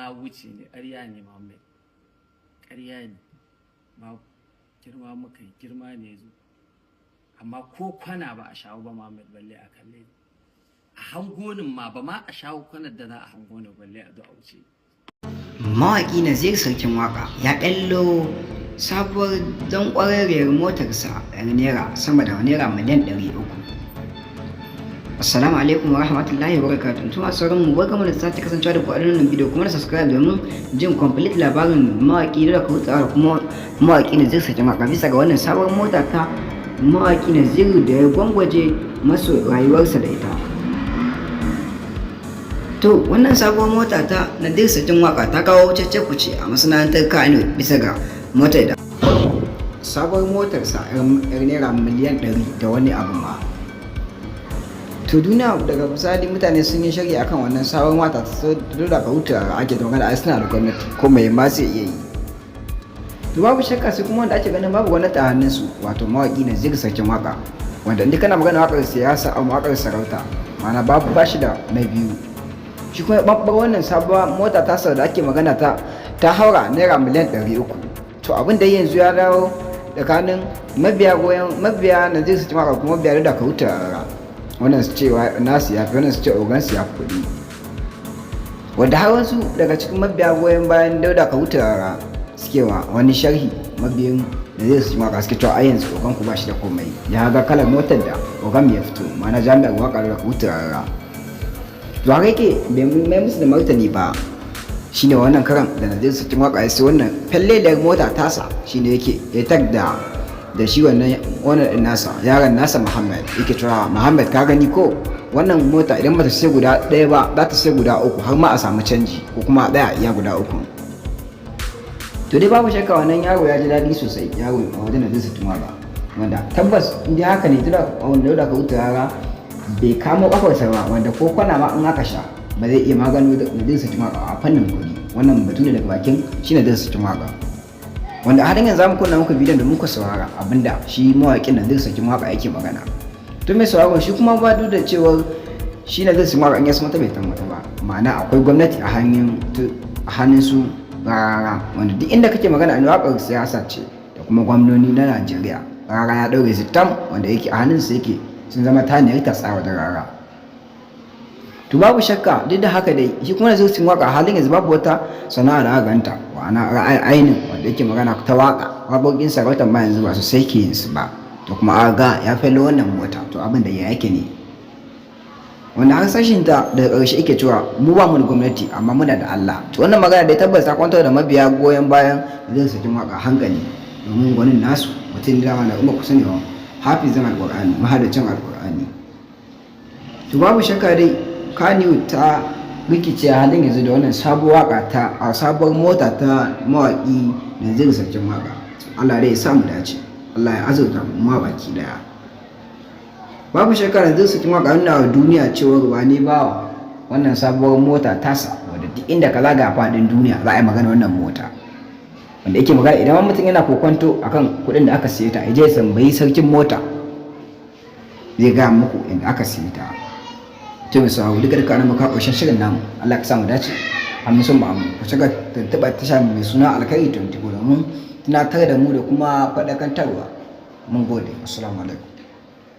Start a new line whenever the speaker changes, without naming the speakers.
ma wuce ne, ƙarya ne Muhammad, ƙarya ne, ba girma muka yi, girma ne zo, amma ko kwana ba a shawo ba Muhammad balle a kalle a hangonin ma ba ma a shawo kwanar da za a hangona balle a zo a wuce.
Mawaƙi Naziru sarkin waka ya ɗallo sabuwar don ƙwararriyar motarsa ɗan naira sama da naira miliyan 300. Assalamu alaikum wa rahmatullahi wa barakatuh. Tuma sauran mu barkamu da sake kasancewa da ku a wannan bidiyo kuma da subscribe domin jin complete labarin mawaƙi da kahutu kuma mawaƙi Naziru sarkin waka bisa ga wannan sabuwar mota ta mawaƙi Naziru da ya gwangwaje maso rayuwarsa da ita. To wannan sabuwar mota ta Naziru sarkin waka ta kawo cece-kuce a masana'antar Kano bisa ga motar da sabuwar motarsa yar naira miliyan 100 da wani abu ma. To duniya daga misali mutane sun yi shari akan wannan sabuwar mota ta da kahutu ake dogara a suna da gwamnati ko mai ma zai iya yi. To babu shakka sai kuma wanda ake ganin babu gwamnati a hannunsu wato mawaƙi Naziru sarkin waka wanda inda kana magana waƙar siyasa a waƙar sarauta ma'ana babu bashi da na biyu. Shi kuma babbar wannan sabuwar mota ta da ake magana ta haura naira miliyan 300. To abin da yanzu ya dawo tsakanin mabiya Naziru sarkin waka kuma mabiya da kahutu wannan su ce nasu ya fi wannan su ce ogan su ya fi kuɗi, wadda har wasu daga cikin mabiya goyon bayan Dauda kahutu suke wa wani sharhi mabiyin da zai su maka suke cewa yanzu ogan ku ba shi da komai ya ga kalar motar da ogan ya fito ma'ana jami'ar waƙar da kahutu to haka yake bai mai musu da martani ba. Shine wannan karan da Naziru sarkin waka ya sai wannan felleliyar mota tasa shine yake ya tag da shi wannan din nasa yaron nasa Muhammad yake cewa Muhammad ka gani ko wannan mota idan bata sai guda ɗaya ba za ta sai guda uku har ma a samu canji ko kuma a ɗaya iya guda uku. To dai babu shakka wannan yaro ya ji daɗi sosai, yaro a wajen Naziru sarkin waka wanda tabbas in dai haka ne tunda wanda da kahutu bai kamo kafarsa ba wanda ko kwana ma in aka sha ba zai iya magano da Naziru sarkin waka a fannin kuɗi. Wannan batu ne daga bakin shi Naziru sarkin waka wanda har yanzu zamu kunna muku bidiyon da muka saurara abinda shi mawaƙin Naziru sarkin waka yake magana. To mai sauraro shi kuma ba duk da cewa shi Naziru sarkin waka in ya mata bai tambata ba ma'ana akwai gwamnati a hannun su Rarara wanda duk inda kake magana a waƙar siyasa ce da kuma gwamnoni na Najeriya Rarara ya ɗaure zitam wanda yake a hannunsa yake sun zama taniyar ta tsawa da Rarara. To babu shakka duk da haka dai shi kuma Naziru sarkin waka a halin yanzu babu wata sana'a da ganta wa'ana ainihin wanda yake magana ta waka waƙoƙin sarautar ma yanzu ba su sai ke yin su ba. To kuma aga ya fallo wannan mota to abin da ya yake ne wanda har sashin ta daga ƙarshe yake cewa mu ba mu da gwamnati amma muna da Allah. To wannan magana dai tabbas ta kwantar da mabiya goyon bayan Naziru sarkin waka hankali domin gwanin nasu mutum da dama da kuma kusa ne hafizin alƙur'ani mahadacin alƙur'ani. To babu shakka dai Kaniyu ta rikice a halin yanzu da wannan sabuwar waka a sabuwar mota ta mawaƙi Naziru sarkin waka. Allah dai ya sa mu dace, Allah ya azurta mu ma baki daya. Babu shakka Naziru sarkin waka nuna wa duniya cewa ba ne ba wannan sabuwar mota tasa wadda duk inda ka zaga faɗin duniya za a yi magana wannan mota wanda yake magana idan mutum yana kokonto akan kuɗin da aka siye ta ya je ya tambayi sarkin mota zai ga muku inda aka siye ta. To mai sauraro duka ana maka ƙarshen shirin namu, Allah ka samu dace amma sun ba mu ku shiga tuntuɓa tasha mai suna Alkhairi 24 domin tunatar da mu da kuma faɗakantarwa. Mun gode, assalamu alaikum.